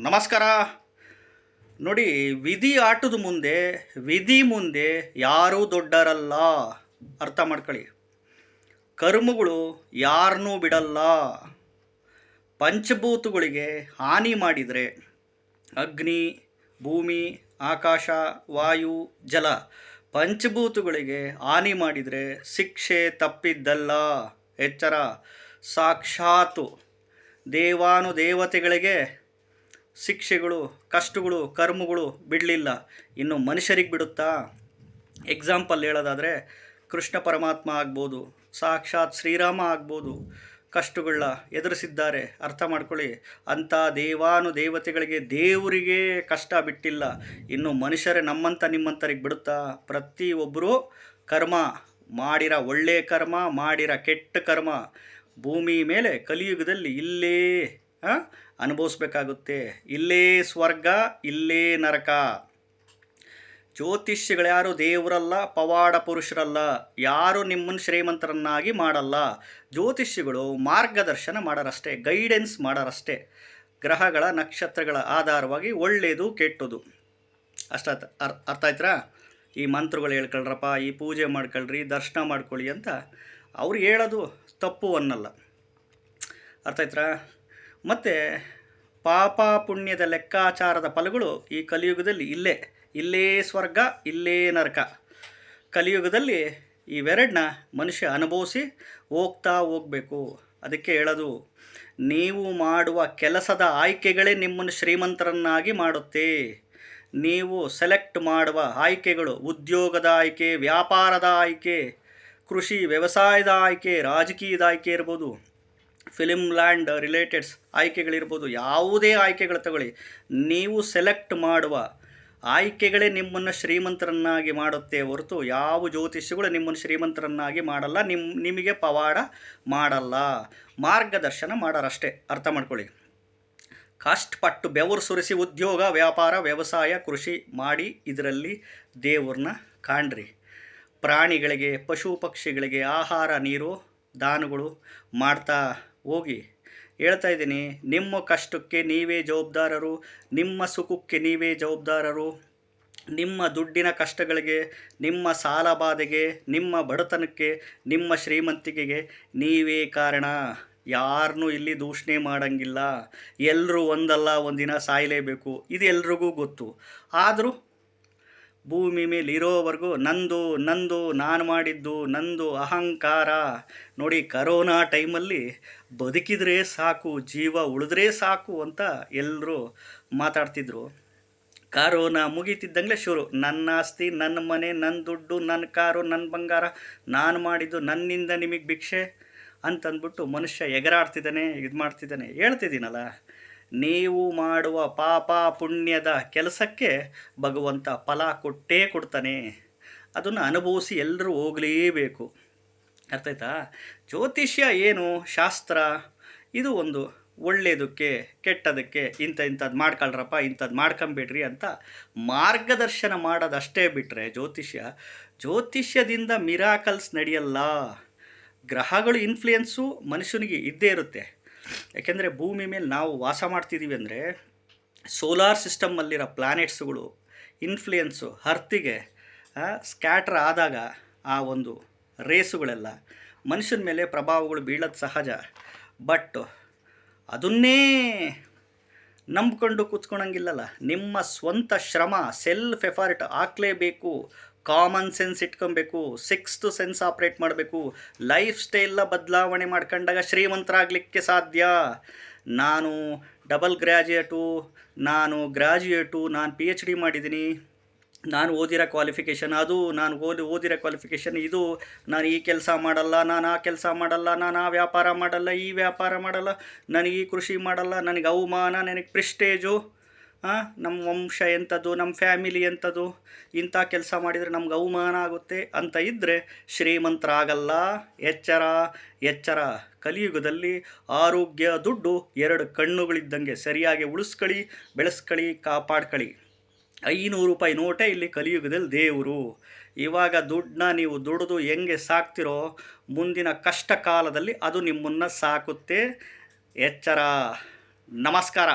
ನಮಸ್ಕಾರ. ನೋಡಿ, ವಿಧಿ ಆಟದ ಮುಂದೆ ವಿಧಿ ಮುಂದೆ ಯಾರೂ ದೊಡ್ಡರಲ್ಲ. ಅರ್ಥ ಮಾಡ್ಕೊಳ್ಳಿ. ಕರ್ಮಗಳು ಯಾರನ್ನೂ ಬಿಡಲ್ಲ. ಪಂಚಭೂತಗಳಿಗೆ ಹಾನಿ ಮಾಡಿದರೆ, ಅಗ್ನಿ, ಭೂಮಿ, ಆಕಾಶ, ವಾಯು, ಜಲ ಪಂಚಭೂತಗಳಿಗೆ ಹಾನಿ ಮಾಡಿದರೆ ಶಿಕ್ಷೆ ತಪ್ಪಿದ್ದಲ್ಲ. ಎಚ್ಚರ. ಸಾಕ್ಷಾತ್ತು ದೇವಾನುದೇವತೆಗಳಿಗೆ ಶಿಕ್ಷೆಗಳು, ಕಷ್ಟಗಳು, ಕರ್ಮಗಳು ಬಿಡಲಿಲ್ಲ, ಇನ್ನು ಮನುಷ್ಯರಿಗೆ ಬಿಡುತ್ತಾ? ಎಕ್ಸಾಂಪಲ್ ಹೇಳೋದಾದರೆ, ಕೃಷ್ಣ ಪರಮಾತ್ಮ ಆಗ್ಬೋದು, ಸಾಕ್ಷಾತ್ ಶ್ರೀರಾಮ ಆಗ್ಬೋದು, ಕಷ್ಟಗಳನ್ನ ಎದುರಿಸಿದ್ದಾರೆ. ಅರ್ಥ ಮಾಡ್ಕೊಳ್ಳಿ. ಅಂಥ ದೇವಾನುದೇವತೆಗಳಿಗೆ, ದೇವರಿಗೆ ಕಷ್ಟ ಬಿಟ್ಟಿಲ್ಲ, ಇನ್ನು ಮನುಷ್ಯರೇ ನಮ್ಮಂಥ ನಿಮ್ಮಂಥರಿಗೆ ಬಿಡುತ್ತಾ? ಪ್ರತಿಯೊಬ್ಬರೂ ಕರ್ಮ ಮಾಡಿರ, ಒಳ್ಳೆಯ ಕರ್ಮ ಮಾಡಿರ, ಕೆಟ್ಟ ಕರ್ಮ ಭೂಮಿ ಮೇಲೆ ಕಲಿಯುಗದಲ್ಲಿ ಇಲ್ಲೇ ಅನುಭವಿಸ್ಬೇಕಾಗುತ್ತೆ. ಇಲ್ಲೇ ಸ್ವರ್ಗ, ಇಲ್ಲೇ ನರಕ. ಜ್ಯೋತಿಷ್ಯಗಳ್ಯಾರು ದೇವರಲ್ಲ, ಪವಾಡ ಪುರುಷರಲ್ಲ. ಯಾರು ನಿಮ್ಮನ್ನು ಶ್ರೀಮಂತರನ್ನಾಗಿ ಮಾಡಲ್ಲ. ಜ್ಯೋತಿಷ್ಯಗಳು ಮಾರ್ಗದರ್ಶನ ಮಾಡೋರಷ್ಟೇ, ಗೈಡೆನ್ಸ್ ಮಾಡೋರಷ್ಟೇ. ಗ್ರಹಗಳ, ನಕ್ಷತ್ರಗಳ ಆಧಾರವಾಗಿ ಒಳ್ಳೆಯದು ಕೆಟ್ಟದು ಅಷ್ಟ. ಅರ್ಥ ಆಯ್ತಾ? ಈ ಮಂತ್ರಗಳು ಹೇಳ್ಕೊಳ್ರಪ್ಪ, ಈ ಪೂಜೆ ಮಾಡ್ಕೊಳ್ರಿ, ದರ್ಶನ ಮಾಡ್ಕೊಳ್ಳಿ ಅಂತ ಅವ್ರು ಹೇಳೋದು ತಪ್ಪು ಅನ್ನಲ್ಲ. ಅರ್ಥ ಆಯ್ತಾ? ಮತ್ತು ಪಾಪ ಪುಣ್ಯದ ಲೆಕ್ಕಾಚಾರದ ಫಲಗಳು ಈ ಕಲಿಯುಗದಲ್ಲಿ ಇಲ್ಲೇ ಸ್ವರ್ಗ, ಇಲ್ಲೇ ನರಕ. ಕಲಿಯುಗದಲ್ಲಿ ಇವೆರಡನ್ನ ಮನುಷ್ಯ ಅನುಭವಿಸಿ ಹೋಗಬೇಕು. ಅದಕ್ಕೆ ಹೇಳೋದು, ನೀವು ಮಾಡುವ ಕೆಲಸದ ಆಯ್ಕೆಗಳೇ ನಿಮ್ಮನ್ನು ಶ್ರೀಮಂತರನ್ನಾಗಿ ಮಾಡುತ್ತೆ. ನೀವು ಸೆಲೆಕ್ಟ್ ಮಾಡುವ ಆಯ್ಕೆಗಳು, ಉದ್ಯೋಗದ ಆಯ್ಕೆ, ವ್ಯಾಪಾರದ ಆಯ್ಕೆ, ಕೃಷಿ ವ್ಯವಸಾಯದ ಆಯ್ಕೆ, ರಾಜಕೀಯದ ಆಯ್ಕೆ ಇರ್ಬೋದು, ಫಿಲಿಮ್ ಲ್ಯಾಂಡ್ ರಿಲೇಟೆಡ್ಸ್ ಆಯ್ಕೆಗಳಿರ್ಬೋದು, ಯಾವುದೇ ಆಯ್ಕೆಗಳು ತಗೊಳ್ಳಿ, ನೀವು ಸೆಲೆಕ್ಟ್ ಮಾಡುವ ಆಯ್ಕೆಗಳೇ ನಿಮ್ಮನ್ನು ಶ್ರೀಮಂತರನ್ನಾಗಿ ಮಾಡುತ್ತೆ ಹೊರತು ಯಾವ ಜ್ಯೋತಿಷ್ಯಗಳು ನಿಮ್ಮನ್ನು ಶ್ರೀಮಂತರನ್ನಾಗಿ ಮಾಡಲ್ಲ, ನಿಮಗೆ ಪವಾಡ ಮಾಡಲ್ಲ. ಮಾರ್ಗದರ್ಶನ ಮಾಡೋರಷ್ಟೇ. ಅರ್ಥ ಮಾಡ್ಕೊಳ್ಳಿ. ಕಷ್ಟಪಟ್ಟು ಬೆವರು ಸುರಿಸಿ ಉದ್ಯೋಗ, ವ್ಯಾಪಾರ, ವ್ಯವಸಾಯ, ಕೃಷಿ ಮಾಡಿ ಇದರಲ್ಲಿ ದೇವ್ರನ್ನ ಕಾಣ್ರಿ. ಪ್ರಾಣಿಗಳಿಗೆ, ಪಶು ಪಕ್ಷಿಗಳಿಗೆ ಆಹಾರ, ನೀರು, ದಾನಗಳು ಮಾಡ್ತಾ ಹೋಗಿ. ಹೇಳ್ತಾ ಇದ್ದೀನಿ, ನಿಮ್ಮ ಕಷ್ಟಕ್ಕೆ ನೀವೇ ಜವಾಬ್ದಾರರು, ನಿಮ್ಮ ಸುಖಕ್ಕೆ ನೀವೇ ಜವಾಬ್ದಾರರು. ನಿಮ್ಮ ದುಡ್ಡಿನ ಕಷ್ಟಗಳಿಗೆ, ನಿಮ್ಮ ಸಾಲ ಬಾಧೆಗೆ, ನಿಮ್ಮ ಬಡತನಕ್ಕೆ, ನಿಮ್ಮ ಶ್ರೀಮಂತಿಕೆಗೆ ನೀವೇ ಕಾರಣ. ಯಾರನ್ನೂ ಇಲ್ಲಿ ದೂಷಣೆ ಮಾಡೋಂಗಿಲ್ಲ. ಎಲ್ಲರೂ ಒಂದಲ್ಲ ಒಂದಿನ ಸಾಯಲೇಬೇಕು, ಇದು ಎಲ್ರಿಗೂ ಗೊತ್ತು. ಆದರೂ ಭೂಮಿ ಮೇಲೆ ಇರೋವರೆಗೂ ನಂದು ನಾನು ಮಾಡಿದ್ದು, ನಂದು ಅಹಂಕಾರ. ನೋಡಿ, ಕರೋನಾ ಟೈಮಲ್ಲಿ ಬದುಕಿದ್ರೆ ಸಾಕು, ಜೀವ ಉಳಿದ್ರೆ ಸಾಕು ಅಂತ ಎಲ್ಲರೂ ಮಾತಾಡ್ತಿದ್ರು. ಕರೋನಾ ಮುಗೀತಿದ್ದಂಗೆ ಶುರು, ನನ್ನ ಆಸ್ತಿ, ನನ್ನ ಮನೆ, ನನ್ನ ದುಡ್ಡು, ನನ್ನ ಕಾರು, ನನ್ನ ಬಂಗಾರ, ನಾನು ಮಾಡಿದ್ದು, ನನ್ನಿಂದ ನಿಮಗೆ ಭಿಕ್ಷೆ ಅಂತಂದ್ಬಿಟ್ಟು ಮನುಷ್ಯ ಎಗರಾಡ್ತಿದ್ದಾನೆ, ಇದು ಮಾಡ್ತಿದ್ದಾನೆ. ಹೇಳ್ತಿದ್ದೀನಲ್ಲ, ನೀವು ಮಾಡುವ ಪಾಪ ಪುಣ್ಯದ ಕೆಲಸಕ್ಕೆ ಭಗವಂತ ಫಲ ಕೊಟ್ಟೇ ಕೊಡ್ತಾನೆ. ಅದನ್ನು ಅನುಭವಿಸಿ ಎಲ್ಲರೂ ಹೋಗಲೇಬೇಕು. ಅರ್ಥ ಆಯ್ತಾ? ಜ್ಯೋತಿಷ್ಯ ಏನು? ಶಾಸ್ತ್ರ. ಇದು ಒಂದು ಒಳ್ಳೆಯದಕ್ಕೆ, ಕೆಟ್ಟದಕ್ಕೆ ಇಂಥದ್ದು ಮಾಡ್ಕೊಳ್ರಪ್ಪ, ಇಂಥದ್ದು ಮಾಡ್ಕೊಂಬೇಡ್ರಿ ಅಂತ ಮಾರ್ಗದರ್ಶನ ಮಾಡೋದಷ್ಟೇ ಬಿಟ್ಟರೆ ಜ್ಯೋತಿಷ್ಯದಿಂದ ಮಿರಾಕಲ್ಸ್ ನಡೆಯಲ್ಲ. ಗ್ರಹಗಳು ಇನ್ಫ್ಲುಯೆನ್ಸು ಮನುಷ್ಯನಿಗೆ ಇದ್ದೇ ಇರುತ್ತೆ. ಯಾಕೆಂದರೆ ಭೂಮಿ ಮೇಲೆ ನಾವು ವಾಸ ಮಾಡ್ತಿದ್ದೀವಿ ಅಂದರೆ ಸೋಲಾರ್ ಸಿಸ್ಟಮ್ಮಲ್ಲಿರೋ ಪ್ಲ್ಯಾನೆಟ್ಸ್ಗಳು ಇನ್ಫ್ಲುಯೆನ್ಸು ಅರ್ತಿಗೆ ಸ್ಕ್ಯಾಟ್ರ್ ಆದಾಗ ಆ ಒಂದು ರೇಸುಗಳೆಲ್ಲ ಮನುಷ್ಯನ ಮೇಲೆ ಪ್ರಭಾವಗಳು ಬೀಳೋದು ಸಹಜ. ಬಟ್ ಅದನ್ನೇ ನಂಬ್ಕೊಂಡು ಕೂತ್ಕೊಳಂಗಿಲ್ಲಲ್ಲ. ನಿಮ್ಮ ಸ್ವಂತ ಶ್ರಮ, ಸೆಲ್ಫ್ ಎಫರ್ಟ್ ಹಾಕಲೇಬೇಕು. ಕಾಮನ್ ಸೆನ್ಸ್ ಇಟ್ಕೊಬೇಕು, ಸಿಕ್ಸ್ತ್ ಸೆನ್ಸ್ ಆಪ್ರೇಟ್ ಮಾಡಬೇಕು. ಲೈಫ್ ಸ್ಟೈಲ್ನ ಬದಲಾವಣೆ ಮಾಡ್ಕೊಂಡಾಗ ಶ್ರೀಮಂತರಾಗಲಿಕ್ಕೆ ಸಾಧ್ಯ. ನಾನು ಡಬಲ್ ಗ್ರ್ಯಾಜುಯೇಟು, ನಾನು ಗ್ರ್ಯಾಜುಯೇಟು, ನಾನು PhD ಮಾಡಿದ್ದೀನಿ, ನಾನು ಓದಿರೋ ಕ್ವಾಲಿಫಿಕೇಷನ್ ಅದು, ನಾನು ಓದಿರೋ ಕ್ವಾಲಿಫಿಕೇಷನ್ ಇದು, ನಾನು ಈ ಕೆಲಸ ಮಾಡಲ್ಲ, ನಾನು ಆ ಕೆಲಸ ಮಾಡಲ್ಲ, ನಾನು ಆ ವ್ಯಾಪಾರ ಮಾಡಲ್ಲ, ಈ ವ್ಯಾಪಾರ ಮಾಡಲ್ಲ, ನನಗೆ ಈ ಕೃಷಿ ಮಾಡಲ್ಲ, ನನಗೆ ಅವಮಾನ, ನನಗೆ ಪ್ರೆಸ್ಟೇಜು, ನಮ್ಮ ವಂಶ ಎಂಥದ್ದು, ನಮ್ಮ ಫ್ಯಾಮಿಲಿ ಎಂಥದ್ದು, ಇಂಥ ಕೆಲಸ ಮಾಡಿದರೆ ನಮ್ಗೆ ಅವಮಾನ ಆಗುತ್ತೆ ಅಂತ ಇದ್ದರೆ ಶ್ರೀಮಂತರಾಗಲ್ಲ. ಎಚ್ಚರ ಎಚ್ಚರ. ಕಲಿಯುಗದಲ್ಲಿ ಆರೋಗ್ಯ, ದುಡ್ಡು ಎರಡು ಕಣ್ಣುಗಳಿದ್ದಂಗೆ. ಸರಿಯಾಗಿ ಉಳಿಸ್ಕೊಳ್ಳಿ, ಬೆಳೆಸ್ಕೊಳ್ಳಿ, ಕಾಪಾಡ್ಕೊಳ್ಳಿ. 500 ರೂಪಾಯಿ ನೋಟೇ ಇಲ್ಲಿ ಕಲಿಯುಗದಲ್ಲಿ ದೇವರು. ಇವಾಗ ದುಡ್ಡನ್ನ ನೀವು ದುಡಿದು ಹೆಂಗೆ ಸಾಕ್ತಿರೋ, ಮುಂದಿನ ಕಷ್ಟ ಕಾಲದಲ್ಲಿ ಅದು ನಿಮ್ಮನ್ನು ಸಾಕುತ್ತೆ. ಎಚ್ಚರ. ನಮಸ್ಕಾರ.